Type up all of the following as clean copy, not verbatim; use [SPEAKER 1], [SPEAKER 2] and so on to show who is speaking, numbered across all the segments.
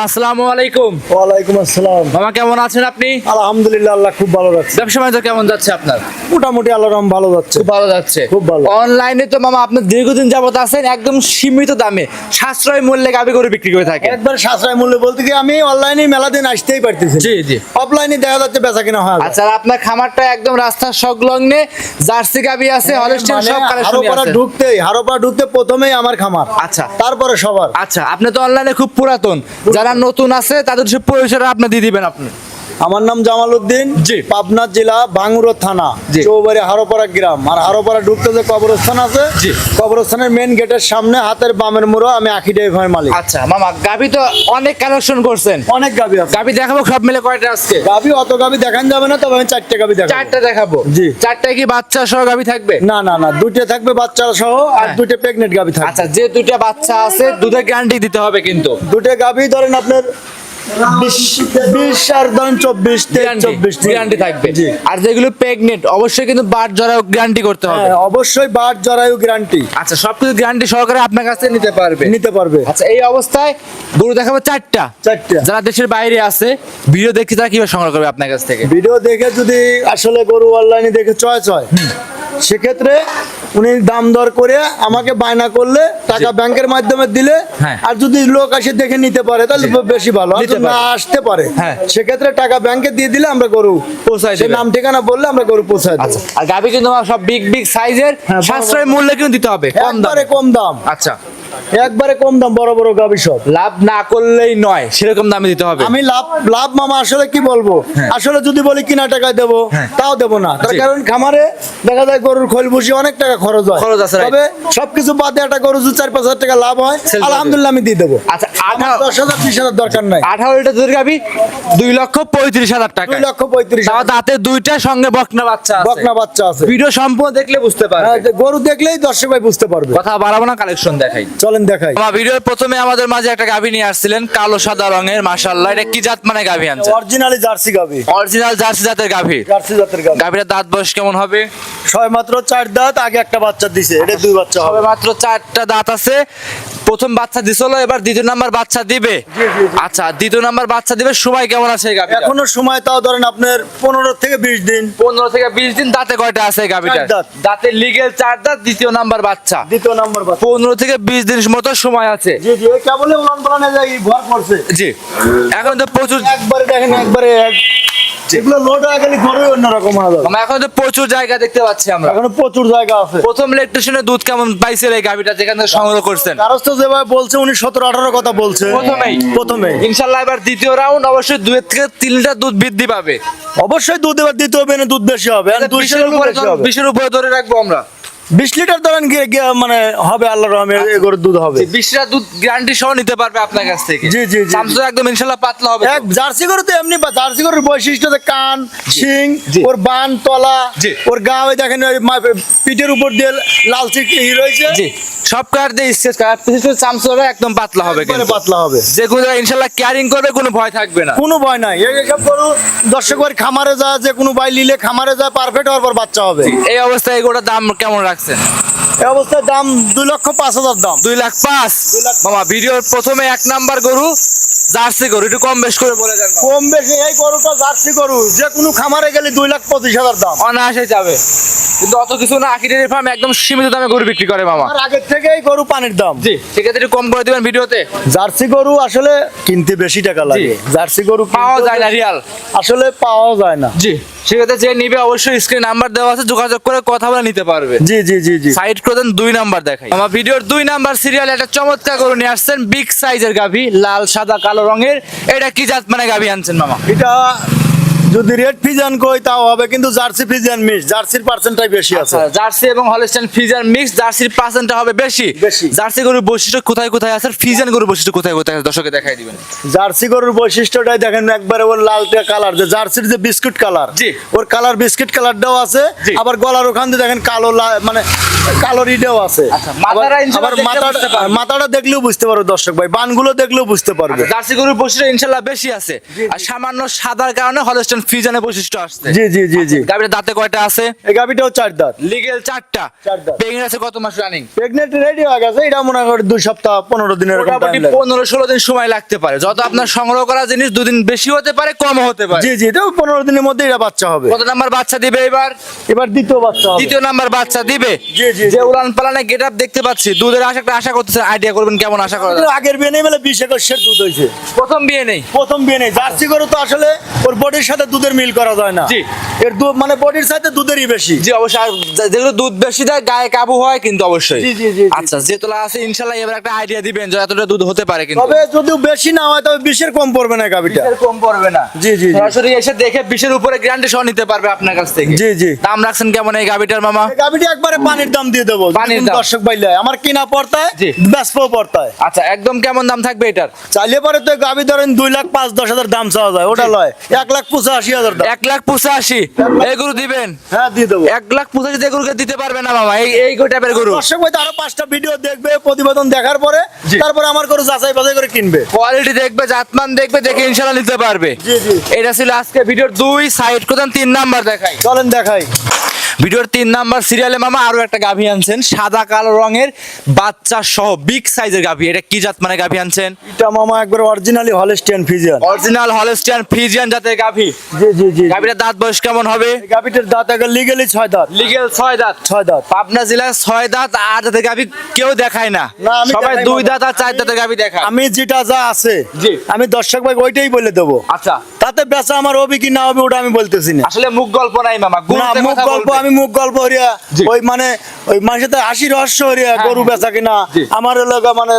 [SPEAKER 1] আসসালামু আলাইকুম।
[SPEAKER 2] ওয়ালাইকুম আসসালাম।
[SPEAKER 1] মামা কেমন আছেন আপনি?
[SPEAKER 2] আলহামদুলিল্লাহ, আল্লাহ খুব ভালো রাখছে।
[SPEAKER 1] ব্যবসা বাণিজ্য কেমন যাচ্ছে আপনার?
[SPEAKER 2] মোটামুটি আল্লাহর রহমতে ভালো যাচ্ছে।
[SPEAKER 1] খুব ভালো যাচ্ছে।
[SPEAKER 2] খুব ভালো।
[SPEAKER 1] অনলাইনে তো মামা আপনি দীর্ঘদিন যাবত আছেন, একদম সীমিত দামে সাশ্রয় মূল্যে গাভী গরু বিক্রি করে থাকেন।
[SPEAKER 2] একবার সাশ্রয় মূল্য বলতে কি আমি অনলাইনে মেলা দিন আসতেই পারতেছি।
[SPEAKER 1] জি জি।
[SPEAKER 2] অফলাইনে দেখা যাচ্ছে বেচা কিনা হয়।
[SPEAKER 1] আচ্ছা, আর আপনার খামারটা একদম রাস্তার সংলগ্নে, জার্সি গাভী আছে, হলস্টাইন সব কালেকশনই আছে।
[SPEAKER 2] হারোপাড়া ঢুকতে প্রথমেই আমার খামার,
[SPEAKER 1] আচ্ছা
[SPEAKER 2] তারপরে সবার।
[SPEAKER 1] আচ্ছা, আপনি তো অনলাইনে খুব পুরাতন, যারা নতুন আছে তাদের সব পরিচয় আপনি দিয়ে দিবেন। আপনি
[SPEAKER 2] আমার নাম জামাল উদ্দিন,
[SPEAKER 1] জি।
[SPEAKER 2] পাবনা জেলা ভাঙ্গুড়া থানা,
[SPEAKER 1] জি।
[SPEAKER 2] চৌবাড়ি হারোপাড়া গ্রাম। আর হারোপাড়া ঢুকতে যে কবরস্থান আছে,
[SPEAKER 1] জি।
[SPEAKER 2] কবরস্থানের মেন গেটের সামনে হাতের বামের মোড়ো আমি আখি ডেই ভাই মালিক।
[SPEAKER 1] আচ্ছা মামা, গাভী তো অনেক কালেকশন করছেন,
[SPEAKER 2] অনেক গাবি আছে।
[SPEAKER 1] গাভী দেখাবো সব মিলে কয়টা আজকে?
[SPEAKER 2] গাবি অত গাবি দেখান যাবে না, তবে আমি 4টে গাবি দেখাবো।
[SPEAKER 1] চারটা দেখাবো।
[SPEAKER 2] জি।
[SPEAKER 1] চারটায় কি বাচ্চা সহ গাভী থাকবে?
[SPEAKER 2] না না না, 2টে থাকবে বাচ্চা সহ, আর
[SPEAKER 1] হ্যাঁ।
[SPEAKER 2] 2টে প্রেগনেন্ট গাবি থাকবে।
[SPEAKER 1] আচ্ছা, যে দুইটা বাচ্চা আছে দুধের গ্যারান্টি দিতে হবে কিন্তু।
[SPEAKER 2] 2টে গাবি ধরেন আপনার 20 আর ধরেন 24, 23, 24
[SPEAKER 1] গ্যারান্টি থাকবে।
[SPEAKER 2] জি।
[SPEAKER 1] আর যেগুলো প্রেগনেন্ট অবশ্যই কিন্তু বাট জরা গ্যারান্টি করতে হবে।
[SPEAKER 2] হ্যাঁ, অবশ্যই বাট জরায়ু গ্যারান্টি
[SPEAKER 1] আচ্ছা, সবকিছু গ্যারান্টি সহকারে আপনার কাছে নিতে পারবে।
[SPEAKER 2] নিতে পারবে।
[SPEAKER 1] আচ্ছা, এই অবস্থায় গরু দেখাবো চারটা।
[SPEAKER 2] 4টে
[SPEAKER 1] যারা দেশের বাইরে আছে ভিডিও দেখি তারা কিভাবে সংগ্রহ করবে আপনার কাছ থেকে?
[SPEAKER 2] ভিডিও দেখে যদি আসলে গরু অনলাইনে দেখে চয়েস হয়, সেক্ষেত্রে উনি দাম দর করে আমাকে বায়না করলে টাকা ব্যাংকের মাধ্যমে দিলে,
[SPEAKER 1] হ্যাঁ।
[SPEAKER 2] আর যদি লোক এসে দেখে নিতে পারে তাহলে বেশি ভালো। আর
[SPEAKER 1] নিতে
[SPEAKER 2] যদি না
[SPEAKER 1] পারে।
[SPEAKER 2] আসতে পারে,
[SPEAKER 1] হ্যাঁ।
[SPEAKER 2] সেক্ষেত্রে টাকা ব্যাংকে দিয়ে দিলে আমরা গরু
[SPEAKER 1] পৌঁছায়
[SPEAKER 2] সে
[SPEAKER 1] দিবেন।
[SPEAKER 2] নাম ঠিকানা বললে আমরা গরু পৌঁছায় দেবো।
[SPEAKER 1] আচ্ছা, আর গাভী কিন্তু আমার সব বিগ বিগ সাইজের,
[SPEAKER 2] হ্যাঁ, বড়
[SPEAKER 1] সাশ্রয় মূল্যে কিন্তু দিতে হবে, কম দাম।
[SPEAKER 2] একবারে কম দাম,
[SPEAKER 1] আচ্ছা,
[SPEAKER 2] একবারে কম দাম, বড় বড় গাবি সব।
[SPEAKER 1] লাভ না করলেই নয়, সেরকম দামে দিতে হবে।
[SPEAKER 2] আমি লাভ লাভ মামা আসলে কি বলবো,
[SPEAKER 1] হ্যাঁ।
[SPEAKER 2] আসলে যদি বলি কিনা টাকায় দেবো,
[SPEAKER 1] হ্যাঁ।
[SPEAKER 2] তাও দেবো না। তার
[SPEAKER 1] জি।
[SPEAKER 2] কারণ খামারে দেখা যায় গরুর খোল ভুসি অনেক টাকা খরচ হয়।
[SPEAKER 1] খরচ আছে, right.
[SPEAKER 2] তবে সবকিছু বাদে একটা গরু যদি 4-5 হাজার টাকা লাভ হয়,
[SPEAKER 1] Sell করে
[SPEAKER 2] আলহামদুলিল্লাহ আমি দিয়ে দেবো।
[SPEAKER 1] আচ্ছা,
[SPEAKER 2] আমার 10,000 20,000 দরকার নাই।
[SPEAKER 1] 18 লিটার দুধের গাভী 2,35,000 টাকা।
[SPEAKER 2] 2,35,000
[SPEAKER 1] তাও দাঁতে দুইটা, সঙ্গে বকনা বাচ্চা আছে।
[SPEAKER 2] বকনা বাচ্চা আছে।
[SPEAKER 1] ভিডিও সম্পূর্ণ দেখলে বুঝতে
[SPEAKER 2] হ্যাঁ,
[SPEAKER 1] পারবে।
[SPEAKER 2] যে গরু দেখলেই দর্শক ভাই বুঝতে পারবে।
[SPEAKER 1] কথা বাড়াবো না, কালেকশন দেখাই।
[SPEAKER 2] চলেন দেখাই।
[SPEAKER 1] আমার ভিডিওর প্রথমে আমাদের মাঝে একটা গাভী নিয়ে আসছিলেন, কালো সাদা রঙের, মাশাআল্লাহ। এটা কি জাত মানে গাভী আনছে?
[SPEAKER 2] অরিজিনালি জার্সি গাবি,
[SPEAKER 1] অরিজিনাল জার্সি জাতের গাভী।
[SPEAKER 2] জার্সি জাতের গাবি।
[SPEAKER 1] গাভীর দাঁত বয়স কেমন হবে?
[SPEAKER 2] ছয় মাত্র 4 দাঁত, আগে একটা বাচ্চা দিছে, এটা 2 বাচ্চা হবে।
[SPEAKER 1] সবে মাত্র 4টা দাঁত আছে। প্রথম বাচ্চা দিছিল, এবার দ্বিতীয় নাম্বার বাচ্চা দিবে।
[SPEAKER 2] জি, জি, জি।
[SPEAKER 1] আচ্ছা, দ্বিতীয় নাম্বার বাচ্চা দিবে। সময় কেমন আছে এই গাভীটা?
[SPEAKER 2] এখনো সময় তাও ধরেন আপনার 15 থেকে 20 দিন।
[SPEAKER 1] 15 থেকে 20 দিন। দাঁতে কয়টা আছে এই গাভীটা?
[SPEAKER 2] 4 দাঁত।
[SPEAKER 1] দাঁতে লিগেল 4 দাঁত, দ্বিতীয় নাম্বার বাচ্চা।
[SPEAKER 2] দ্বিতীয় নাম্বার বাচ্চা।
[SPEAKER 1] 15 থেকে 20 দিন মতো সময় আছে।
[SPEAKER 2] জি জি, কেবলই উলান পালানে যাই ভর করছে।
[SPEAKER 1] জি, এখন তো প্রচুর
[SPEAKER 2] একবারে দেখেন, একবারে এগুলো লোড হয়ে গেলে গরুই অন্যরকম হয়ে যাবে।
[SPEAKER 1] আমরা এখন তো প্রচুর জায়গা দেখতে পাচ্ছি আমরা।
[SPEAKER 2] এখনো প্রচুর জায়গা আছে।
[SPEAKER 1] প্রথম ইলেকট্রিশিয়ানে দুধ কেমন পাইছে এই গাভীটা যেখান থেকে সংগ্রহ করছেন?
[SPEAKER 2] কারণ তো যেভাবে বলছে উনি 17-18 কথা বলছে প্রথমেই।
[SPEAKER 1] ইনশাআল্লাহ এবার দ্বিতীয় রাউন্ড অবশ্যই 2 থেকে 3 লিটার দুধ বৃদ্ধি পাবে।
[SPEAKER 2] অবশ্যই দুধ এবার দিতে হবে, না দুধ বেশি হবে, আর
[SPEAKER 1] 20 এর উপরে 20 এর উপরে ধরে রাখবো আমরা।
[SPEAKER 2] 20 লিটার ধরেন মানে হবে, আল্লাহর রহমে এগোর দুধ হবে।
[SPEAKER 1] 20 লিটার দুধ গ্যারান্টি সহ নিতে পারবে আপনার কাছ থেকে।
[SPEAKER 2] জি, জি, জি।
[SPEAKER 1] সামসু একদম ইনশাআল্লাহ পাতলা হবে।
[SPEAKER 2] এক জার্সি গরু তো এমনি, জার্সি গরুর বৈশিষ্ট্য যে কান, শিং,
[SPEAKER 1] জি।
[SPEAKER 2] ওর বান তলা,
[SPEAKER 1] জি।
[SPEAKER 2] ওর গা ওই দেখেন ওই পিঠের উপর দিয়ে লাল চিক রয়েছে।
[SPEAKER 1] জি, সব কার দিয়ে স্কেচ করা, বিশেষ করে সামসুরা একদম পাতলা হবে,
[SPEAKER 2] একবারে
[SPEAKER 1] কিন্তু
[SPEAKER 2] পাতলা হবে।
[SPEAKER 1] যেগুলো ইনশাআল্লাহ কেয়ারিং করবে কোনো ভয় থাকবে না।
[SPEAKER 2] কোনো ভয় নাই। এইসব গরু দর্শক ভাই খামারে যায়, যে কোনো ভাই নিলে খামারে যায়, পারফেক্ট হওয়ার পর বাচ্চা হবে।
[SPEAKER 1] এই অবস্থায় এগুলোর দাম কেমন রাখছেন?
[SPEAKER 2] এই অবস্থায় দাম 2,05,000 দাম।
[SPEAKER 1] 2,05,000।
[SPEAKER 2] 2,05,000
[SPEAKER 1] মামা, ভিডিওর প্রথমে 1 নাম্বার গরু জার্সি গরু, একটু কম বেশ করে বলে দেন মামা।
[SPEAKER 2] কম বেশি এই গরুটা জার্সি গরু, যে কোনো খামারে গেলে 2,25,000 দাম।
[SPEAKER 1] অনায়াসে যাবে, কিন্তু অত কিছু না। আখিরের ফার্ম একদম সীমিত দামে গরু বিক্রি করে মামা।
[SPEAKER 2] আর আগের থেকেই গরু পানির দাম।
[SPEAKER 1] জি, সেক্ষেত্রে একটু কম করে দিবেন ভিডিওতে।
[SPEAKER 2] জার্সি গরু আসলে কিনতে বেশি টাকা লাগে। জার্সি গরু
[SPEAKER 1] পাওয়া
[SPEAKER 2] কিনতে
[SPEAKER 1] যায় না রিয়াল।
[SPEAKER 2] আসলে পাওয়া যায় না।
[SPEAKER 1] জি, সেক্ষেত্রে যে নিবে অবশ্যই স্ক্রিন নাম্বার দেওয়া আছে, যোগাযোগ করে কথা বলে নিতে পারবে।
[SPEAKER 2] জি জি জি জি।
[SPEAKER 1] সাইড করে দেন, 2 নাম্বার দেখাই। আমার ভিডিওর 2 নাম্বার সিরিয়াল একটা চমৎকার গরু নিয়ে আসছেন, বিগ সাইজের গাভী, লাল সাদা কালো রঙের। এটা কি জাত মানে গাভী আনছেন মামা?
[SPEAKER 2] এটা যদি রেড ফিজান কই তাও হবে, কিন্তু জার্সি ফিজান মিক্স, জার্সির পার্সেন্টটাই বেশি আছে।
[SPEAKER 1] জার্সি এবং হলস্টাইন ফিজিয়ান মিক্স, জার্সির পার্সেন্টটা হবে বেশি।
[SPEAKER 2] বেশি।
[SPEAKER 1] জার্সি গরুর বৈশিষ্ট্য কোথায় কোথায় আছে, ফিজিয়ান গরুর বৈশিষ্ট্য কোথায় কোথায় আছে, দর্শকে দেখাই দিবেন।
[SPEAKER 2] জার্সি গরুর বৈশিষ্ট্যটাই দেখেন, একবারে ওর লালটা কালার, যে জার্সির যে বিস্কুট কালার,
[SPEAKER 1] জি।
[SPEAKER 2] ওর কালার বিস্কুট কালারটাও আছে।
[SPEAKER 1] জি।
[SPEAKER 2] আবার গলার ওখান দিয়ে দেখেন কালো মানে কালো রিডেও আছে।
[SPEAKER 1] আচ্ছা, মাথাটা ইনশাআল্লাহ
[SPEAKER 2] আবার
[SPEAKER 1] দেখলে বুঝতে পারবে।
[SPEAKER 2] মাথাটা দেখলেও বুঝতে পারবে দর্শক ভাই, বানগুলো দেখলেও বুঝতে পারবে।
[SPEAKER 1] জার্সি গরুর বৈশিষ্ট্য ইনশাআল্লাহ বেশি আছে, আর সামান্য সাদার কারণে হলস্টাইন ফিজানে বৈশিষ্ট্য আসছে।
[SPEAKER 2] জি জি জি জি।
[SPEAKER 1] গাবিটা দাঁতে কয়টা আছে?
[SPEAKER 2] এই গাভিটাও 4 দাঁত।
[SPEAKER 1] লিগেল 4টা।
[SPEAKER 2] 4 দাঁত।
[SPEAKER 1] প্রেগন্যান্ট আছে কত মাস রানিং?
[SPEAKER 2] প্রেগনেন্ট রেডি হয়ে গেছে, এটা মনে করি 2 সপ্তাহ 15 দিনের এরকম
[SPEAKER 1] মোটামুটি
[SPEAKER 2] time লাগে।
[SPEAKER 1] 15-16 দিন সময় লাগতে পারে। যত আপনার সংগ্রহ করা জিনিস 2 দিন বেশি হতে পারে, কম হতে পারে।
[SPEAKER 2] জি জি, এটা 15 দিনের মধ্যে এটা বাচ্চা হবে।
[SPEAKER 1] কত নাম্বার বাচ্চা দিবে এবার?
[SPEAKER 2] এবার দ্বিতীয় বাচ্চা হবে।
[SPEAKER 1] দ্বিতীয় নাম্বার বাচ্চা দিবে।
[SPEAKER 2] জি, জি,
[SPEAKER 1] যে
[SPEAKER 2] জি।
[SPEAKER 1] উলান পালানে গেটআপ দেখতে পাচ্ছি, দুধের একটা আশা করতেছেন, আইডিয়া করবেন কেমন আশা করা যায়?
[SPEAKER 2] আগের বিয়ে নেই বলে 20-21 দুধ হয়েছে।
[SPEAKER 1] প্রথম বিয়ে নেই।
[SPEAKER 2] প্রথম বিয়ে নেই। জার্সি গরু তো আসলে ওর বডির সাথে দুধের মিল করা যায় না।
[SPEAKER 1] জি।
[SPEAKER 2] এর দুধ মানে বডির সাথে দুধেরই বেশি।
[SPEAKER 1] জি অবশ্যই। আর যেগুলো দুধ বেশি দেয় গায়ে কাবু হয় কিন্তু অবশ্যই।
[SPEAKER 2] জি, জি, জি, জি।
[SPEAKER 1] আচ্ছা, যে তোলা আছে ইনশাআল্লাহ এবার একটা আইডিয়া দিবেন যে এতটা দুধ হতে পারে কিন্তু।
[SPEAKER 2] তবে যদিও বেশি না হয় তবে 20-এর কম পড়বে না গাভিটা।
[SPEAKER 1] বিশের কম পড়বে না।
[SPEAKER 2] জি, জি, জি।
[SPEAKER 1] সরাসরি এসে দেখে 20-এর উপরে গ্যারান্টি সহ নিতে পারবে আপনার কাছ থেকে।
[SPEAKER 2] জি, জি।
[SPEAKER 1] দাম রাখছেন কেমন এই গাবিটার মামা?
[SPEAKER 2] এই গাভিটা একবারে পানির দাম দিয়ে দেবো।
[SPEAKER 1] পানির
[SPEAKER 2] যদি
[SPEAKER 1] দাম।
[SPEAKER 2] দর্শক বাইলে আমার কিনা পড়তায়,
[SPEAKER 1] জি।
[SPEAKER 2] বেচবো পড়তায়।
[SPEAKER 1] আচ্ছা, একদম কেমন দাম থাকবে এটার?
[SPEAKER 2] চাইলে পরে তো গাভি ধরেন 2,05,10,000 দাম চাওয়া যায়, ওটা লয় 1,85,000 দাম।
[SPEAKER 1] 1,85,000 এই গরু দিবেন?
[SPEAKER 2] হ্যাঁ দিয়ে দেবো।
[SPEAKER 1] 1,85,000 দিয়ে গরুকে দিতে পারবে না মামা? এই টাইপের গরু
[SPEAKER 2] দর্শক ভাই আরো 5টা ভিডিও দেখবে, প্রতিবেদন দেখার পরে
[SPEAKER 1] জি।
[SPEAKER 2] তারপরে আমার গরু যাচাই বাছাই করে কিনবে।
[SPEAKER 1] কোয়ালিটি দেখবে, জাতমান দেখবে, দেখে ইনশাআল্লাহ নিতে পারবে।
[SPEAKER 2] জি, জি।
[SPEAKER 1] এটা ছিল আজকে ভিডিওর 2 সাইড কোদান 3 নাম্বার দেখাই।
[SPEAKER 2] চলেন দেখাই।
[SPEAKER 1] ভিডিওর 3 নাম্বার সিরিয়ালে মামা আরো একটা গাভী আনছেন, সাদা কালো রঙের বাচ্চা সহ বিগ সাইজের গাভী। এটা কি জাত মানে গাভী আনছেন?
[SPEAKER 2] এটা মামা একবার originally Holstein Friesian.
[SPEAKER 1] Original Holstein Friesian জাতের গাভী।
[SPEAKER 2] জি জি জি।
[SPEAKER 1] গাভীটার দাঁত বয়স কেমন হবে?
[SPEAKER 2] এই গাভিটার দাঁত আগে লিগেলি 6 দাঁত।
[SPEAKER 1] লিগেল 6 দাঁত।
[SPEAKER 2] 6 দাঁত।
[SPEAKER 1] পাবনা জেলায় 6 দাঁত আর দাঁতের গাভী কেউ দেখায় না।
[SPEAKER 2] না, আমি
[SPEAKER 1] সবাই
[SPEAKER 2] দেখাই
[SPEAKER 1] 2
[SPEAKER 2] মামা।
[SPEAKER 1] দাঁত আর 4 দাঁতের গাভী দেখায়।
[SPEAKER 2] আমি যেটা যা আছে
[SPEAKER 1] জি।
[SPEAKER 2] আমি দর্শক ভাই ওইটাই বলে দেবো।
[SPEAKER 1] আচ্ছা,
[SPEAKER 2] তাতে বেচা আমার হবে কি না হবে ওটা আমি বলতেছি না।
[SPEAKER 1] আসলে মুখ গল্প নাই মামা,
[SPEAKER 2] না
[SPEAKER 1] গরুতে
[SPEAKER 2] মুখ
[SPEAKER 1] কথা
[SPEAKER 2] গল্প,
[SPEAKER 1] বলবে।
[SPEAKER 2] আমি মুখ গল্প হরিয়া
[SPEAKER 1] জি।
[SPEAKER 2] ওই মানে ওই মানুষের তো হাসি রহস্য হরিয়া
[SPEAKER 1] হ্যাঁ,
[SPEAKER 2] গরু
[SPEAKER 1] হ্যাঁ।
[SPEAKER 2] বেচা কিনা
[SPEAKER 1] জি।
[SPEAKER 2] আমার এলাকা মানে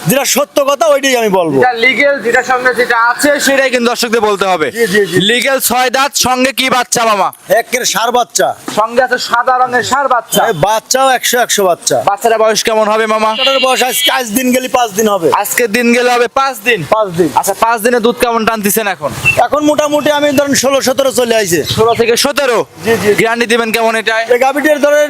[SPEAKER 2] যেটা সত্য কথা ওইটাই আমি বলবো।
[SPEAKER 1] যেটা লিগেল, যেটা সঙ্গে যেটা আছে সেটাই কিন্তু দর্শকদের বলতে হবে।
[SPEAKER 2] জি, জি, জি।
[SPEAKER 1] লিগেল 6 দাঁত, সঙ্গে কি বাচ্চা মামা?
[SPEAKER 2] একের সার বাচ্চা।
[SPEAKER 1] সঙ্গে আছে সাদা রঙের ষাঁড় বাচ্চা।
[SPEAKER 2] এই বাচ্চাও 100 বাচ্চা।
[SPEAKER 1] বাচ্চাটা বয়স কেমন হবে মামা?
[SPEAKER 2] বাচ্চাটার বয়স আজ দিন গেলে 5 দিন হবে।
[SPEAKER 1] আজকের দিন গেলে হবে 5 দিন।
[SPEAKER 2] 5 দিন।
[SPEAKER 1] আচ্ছা, 5 দিনে দুধ কেমন টানতেছেন এখন?
[SPEAKER 2] এখন মোটামুটি আমি ধরেন 16-17 চলে আইছে।
[SPEAKER 1] 16 থেকে 17।
[SPEAKER 2] জি, জি।
[SPEAKER 1] গ্যারান্টি দিবেন কেমন এটায়?
[SPEAKER 2] এই গাভিটার ধরেন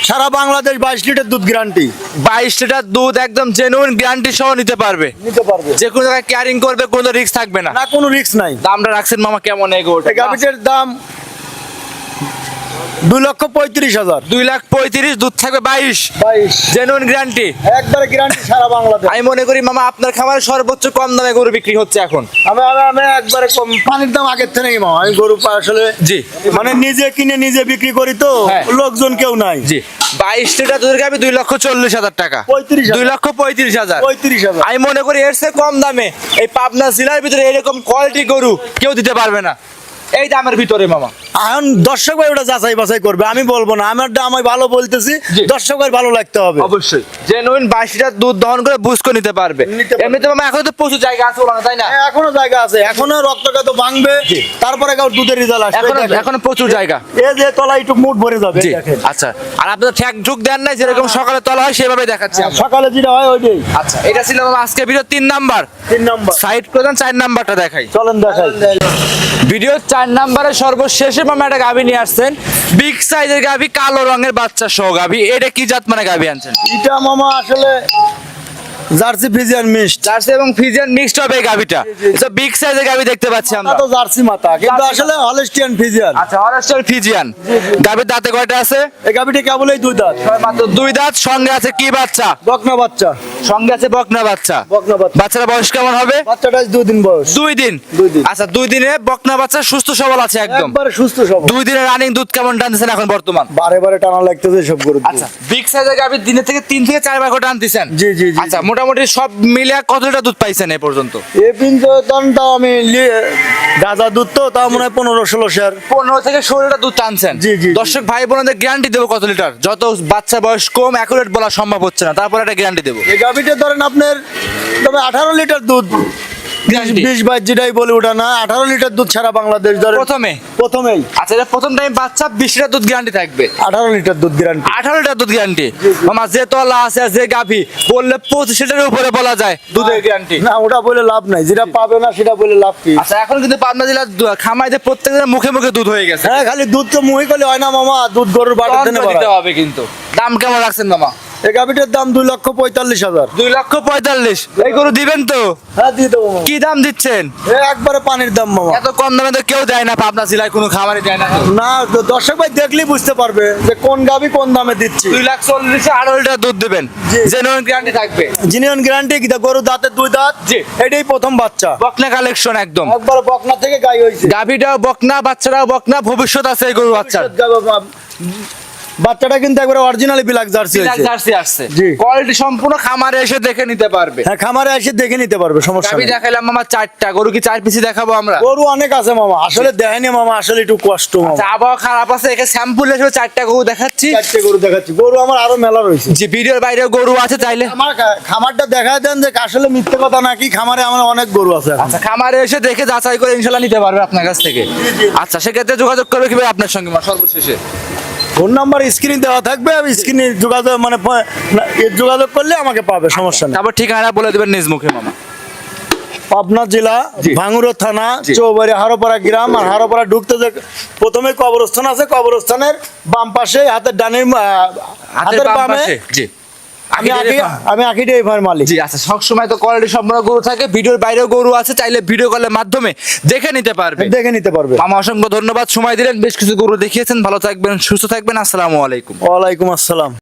[SPEAKER 2] সারা বাংলাদেশ 22 লিটার দুধ গ্যারান্টি
[SPEAKER 1] 22 লিটার দুধ একদম জেনুইন গ্যারান্টি সহ নিতে পারবে।
[SPEAKER 2] নিতে পারবে।
[SPEAKER 1] যে কোনো জায়গায় ক্যারিং করবে, কোনো রিস্ক থাকবে না।
[SPEAKER 2] না কোনো রিস্ক নাই।
[SPEAKER 1] দামটা রাখছেন মামা কেমন এই গরুটা?
[SPEAKER 2] এই গাভিটার দাম 2,35,000।
[SPEAKER 1] 2,35,000, দুধ থাকবে 22।
[SPEAKER 2] 22
[SPEAKER 1] জেনুইন গ্যারান্টি।
[SPEAKER 2] একবারে গ্যারান্টি সারা বাংলাদেশ।
[SPEAKER 1] আমি মনে করি মামা আপনার খামারে সর্বোচ্চ কম দামে গরু বিক্রি হচ্ছে এখন।
[SPEAKER 2] আমি একবারে কম পানির দাম আগের থেকে মামা। আমি গরু আসলে
[SPEAKER 1] জি।
[SPEAKER 2] মানে নিজে কিনে নিজে বিক্রি করি তো
[SPEAKER 1] হ্যাঁ।
[SPEAKER 2] লোকজন কেউ নাই।
[SPEAKER 1] জি। 22 লিটার দুধের গাভী 2,40,000 টাকা।
[SPEAKER 2] 35,000
[SPEAKER 1] 2,35,000।
[SPEAKER 2] 35,000।
[SPEAKER 1] আমি মনে করি এর চেয়ে কম দামে এই পাবনা জেলার ভিতরে এরকম কোয়ালিটি গরু কেউ দিতে পারবে না এই দামের ভিতরে মামা।
[SPEAKER 2] এখন দর্শক ভাই ওটা যাচাই বাছাই করবে, আমি বলবো না। আমার দাম আমি ভালো বলতেছি,
[SPEAKER 1] জি।
[SPEAKER 2] দর্শক ভাই ভালো লাগতে হবে।
[SPEAKER 1] অবশ্যই জেনুইন 22 লিটার দুধ দহন করে বুঝ করে নিতে পারবে।
[SPEAKER 2] নিতে পারবে।
[SPEAKER 1] এমনিতে মামা এখন তো প্রচুর জায়গা আছে বলা না, তাই না?
[SPEAKER 2] হ্যাঁ, এখনো জায়গা আছে, এখনো রক্তটা তো ভাঙবে,
[SPEAKER 1] জি।
[SPEAKER 2] তারপরে কাউ দুধের রেজাল্ট আসবে।
[SPEAKER 1] এখনো প্রচুর জায়গা।
[SPEAKER 2] এই যে তলা একটু মুঠ ভরে যাবে,
[SPEAKER 1] জি।
[SPEAKER 2] দেখেন।
[SPEAKER 1] আচ্ছা, আর আপনার ঠ্যাক ঢুক দেন নাই, যেরকম সকালে তলা হয় সেভাবে দেখাচ্ছি আমরা।
[SPEAKER 2] সকালে যেটা হয় ওইটাই।
[SPEAKER 1] আচ্ছা, এটা ছিল মামা আজকে ভিডিও 3 নাম্বার।
[SPEAKER 2] 3 নম্বর।
[SPEAKER 1] সাইড প্রধান 4 নাম্বারটা দেখাই।
[SPEAKER 2] চলেন দেখাই।
[SPEAKER 1] ভিডিও 4 নাম্বারে সর্বশেষে মামা একটা গাভী নিয়ে আসছেন, বিগ সাইজের গাভী, কালো রঙের বাচ্চা সহ গাভী। এটা কি জাত মানে গাভী আনছেন?
[SPEAKER 2] এটা মামা আসলে জার্সি ফিজিয়ান মিক্সড।
[SPEAKER 1] জার্সি এবং ফিজিয়ান মিক্সড হবে এই গাভীটা। এটা বিগ সাইজের গাভী দেখতে পাচ্ছি আমরা।
[SPEAKER 2] তো জার্সি মাথা কিন্তু
[SPEAKER 1] জার্সি
[SPEAKER 2] আসলে হলস্টিয়ান ফিজিয়ান।
[SPEAKER 1] আচ্ছা, হলস্টাইন ফিজিয়ান। গাভীর দাঁতে কয়টা আছে?
[SPEAKER 2] এই গাভিটা কেবলই 2 দাঁত।
[SPEAKER 1] মাত্র 2 দাঁত, সঙ্গে আছে কি বাচ্চা?
[SPEAKER 2] বকনা বাচ্চা।
[SPEAKER 1] সঙ্গে আছে বকনা বাচ্চা।
[SPEAKER 2] বকনা বাচ্চা।
[SPEAKER 1] বাচ্চার বয়স কেমন হবে?
[SPEAKER 2] বাচ্চাটা আজ 2 দিন বয়স।
[SPEAKER 1] 2 দিন।
[SPEAKER 2] 2 দিন।
[SPEAKER 1] আচ্ছা, 2 দিনে বকনা বাচ্চা সুস্থ সবল আছে একদম।
[SPEAKER 2] একবারে সুস্থ সবল।
[SPEAKER 1] 2 দিনের রানিং দুধ কেমন টানতেছেন এখন বর্তমান?
[SPEAKER 2] বারে বারে টানা লাগতেছে সব গরু।
[SPEAKER 1] আচ্ছা, বিগ সাইজের গাভী দিনে থেকে 3 থেকে 4 বার করে টানতেছেন?
[SPEAKER 2] জি, জি, জি।
[SPEAKER 1] আচ্ছা, মোটামুটি সব মিলে কত লিটার দুধ পাইছেন এ পর্যন্ত?
[SPEAKER 2] এই পিঞ্জনটাও আমি গাজা দুধ তো তাও মনে হয় 15-16 শেয়ার।
[SPEAKER 1] 15 থেকে 16 লিটার দুধ টানছেন।
[SPEAKER 2] জি, জি, জি।
[SPEAKER 1] দর্শক ভাই বোনদের গ্যারান্টি দেবো কত লিটার? যত বাচ্চা বয়স কম অ্যাকুরেট বলা সম্ভব হচ্ছে না, তারপর একটা গ্যারান্টি দেবো।
[SPEAKER 2] এই গাভিটা ধরেন আপনার তবে 18 লিটার দুধ।
[SPEAKER 1] Guarantee।
[SPEAKER 2] 20-22 যেটাই বলি ওটা না, 18 লিটার দুধ সারা বাংলাদেশ ধরে প্রথমেই।
[SPEAKER 1] আচ্ছা, এটা প্রথম টাইম বাচ্চা 20 লিটার দুধ গ্যারান্টি থাকবে।
[SPEAKER 2] 18 লিটার দুধ গ্যারান্টি।
[SPEAKER 1] 18 লিটার দুধ গ্যারান্টি। মামা যে তলা আছে আর যে গাভী বললে 25 লিটারের উপরে বলা যায় দুধের গ্যারান্টি।
[SPEAKER 2] না ওটা বলে লাভ নাই, যেটা পাবে না সেটা বলে লাভ কি?
[SPEAKER 1] আচ্ছা, এখন কিন্তু পাবনা জেলার খামাইতে প্রত্যেকজনের মুখে মুখে দুধ হয়ে গেছে।
[SPEAKER 2] হ্যাঁ, খালি দুধ তো মুহি করলে হয় না মামা, দুধ গরুর বাটার
[SPEAKER 1] তখন
[SPEAKER 2] দেনে
[SPEAKER 1] তো দিতে হবে কিন্তু। দাম কেমন রাখছেন মামা?
[SPEAKER 2] এই গাভিটার দাম 2,45,000।
[SPEAKER 1] 2,45,000 এই গরু দিবেন তো?
[SPEAKER 2] হ্যাঁ দিয়ে দেবো মামা।
[SPEAKER 1] কি দাম দিচ্ছেন?
[SPEAKER 2] একবারে পানির দাম মামা।
[SPEAKER 1] এত কম দামে তো কেউ দেয় না, পাবনা জেলায় কোনো খামারে দেয় না।
[SPEAKER 2] না দর্শক ভাই দেখলেই বুঝতে পারবে যে কোন গাভি কোন দামে দিচ্ছি।
[SPEAKER 1] 2,40,000 আড়াই লিটার দুধ দিবেন,
[SPEAKER 2] জি।
[SPEAKER 1] জেনুইন গ্যারান্টি থাকবে।
[SPEAKER 2] জিনিয়ন গ্যারান্টি কি গরু দাঁতের 2 দাঁত,
[SPEAKER 1] জি।
[SPEAKER 2] এটাই প্রথম বাচ্চা,
[SPEAKER 1] বকনা কালেকশন একদম।
[SPEAKER 2] একবার বকনা থেকে গাই হয়েছে।
[SPEAKER 1] গাভিটাও বকনা, বাচ্চারাও বকনা, ভবিষ্যৎ আছে এই গরু বাচ্চার।
[SPEAKER 2] বাচ্চাটা কিন্তু একবার অরিজিনালি ব্ল্যাক জার্সি
[SPEAKER 1] ব্ল্যাক
[SPEAKER 2] হয়েছে।
[SPEAKER 1] জার্সি আসছে,
[SPEAKER 2] জি।
[SPEAKER 1] কোয়ালিটি সম্পূর্ণ খামারে এসে দেখে নিতে পারবে।
[SPEAKER 2] হ্যাঁ খামারে এসে দেখে নিতে পারবে, সমস্যা
[SPEAKER 1] গাভি
[SPEAKER 2] নেই।
[SPEAKER 1] দেখাইলাম মামা 4টা, গরু কি 4 পিসি দেখাবো আমরা?
[SPEAKER 2] গরু অনেক আছে মামা, আসলে দেখায়নি মামা, আসলে একটু কষ্ট মামা।
[SPEAKER 1] আচ্ছা, আবহাওয়া খারাপ আছে, একে স্যাম্পল হিসেবে 4টা গরু দেখাচ্ছি।
[SPEAKER 2] 4টে গরু দেখাচ্ছি, গরু আমার আরো মেলা রয়েছে।
[SPEAKER 1] যে ভিডিওর বাইরে গরু আছে চাইলে।
[SPEAKER 2] আমার খামারটা দেখায় দেন যে আসলে মিথ্যে কথা নাকি, খামারে আমার অনেক গরু আছে এখন।
[SPEAKER 1] আচ্ছা, খামারে এসে দেখে যাচাই করে ইনশাল্লাহ নিতে পারবে আপনার কাছ থেকে।
[SPEAKER 2] জি।
[SPEAKER 1] আচ্ছা, সেক্ষেত্রে যোগাযোগ করবে কিভাবে আপনার সঙ্গে সর্বশেষে?
[SPEAKER 2] ফোন নাম্বার স্ক্রিনে দেওয়া থাকবে, আমি স্ক্রিনে যোগাযোগ যোগাযোগ করলে আমাকে পাবে, সমস্যা নেই।
[SPEAKER 1] তারপর ঠিকানা বলে দেবেন নিজ মুখে মামা।
[SPEAKER 2] পাবনা জেলা
[SPEAKER 1] জি।
[SPEAKER 2] ভাঙ্গুড়া থানা,
[SPEAKER 1] জি।
[SPEAKER 2] চৌবাড়ি হারোপাড়া গ্রাম। আর হারোপাড়া ঢুকতে যে প্রথমে কবরস্থান আছে, কবরস্থানের বাম পাশে হাতের ডানের হাতের
[SPEAKER 1] বাম
[SPEAKER 2] বামে
[SPEAKER 1] পাশে, জি।
[SPEAKER 2] আমি আকিডে এফআর মালিক।
[SPEAKER 1] জি, আচ্ছা, সবসময় তো কোয়ালিটি সম্পন্ন গরু থাকে, ভিডিওর বাইরেও গরু আছে, চাইলে ভিডিও কলের মাধ্যমে দেখে নিতে পারবে।
[SPEAKER 2] দেখে নিতে পারবে।
[SPEAKER 1] মামা অসংখ্য ধন্যবাদ, সময় দিলেন, বেশ কিছু গরু দেখিয়েছেন। ভালো থাকবেন, সুস্থ থাকবেন, আসসালামু আলাইকুম।
[SPEAKER 2] ওয়ালাইকুম আসসালাম।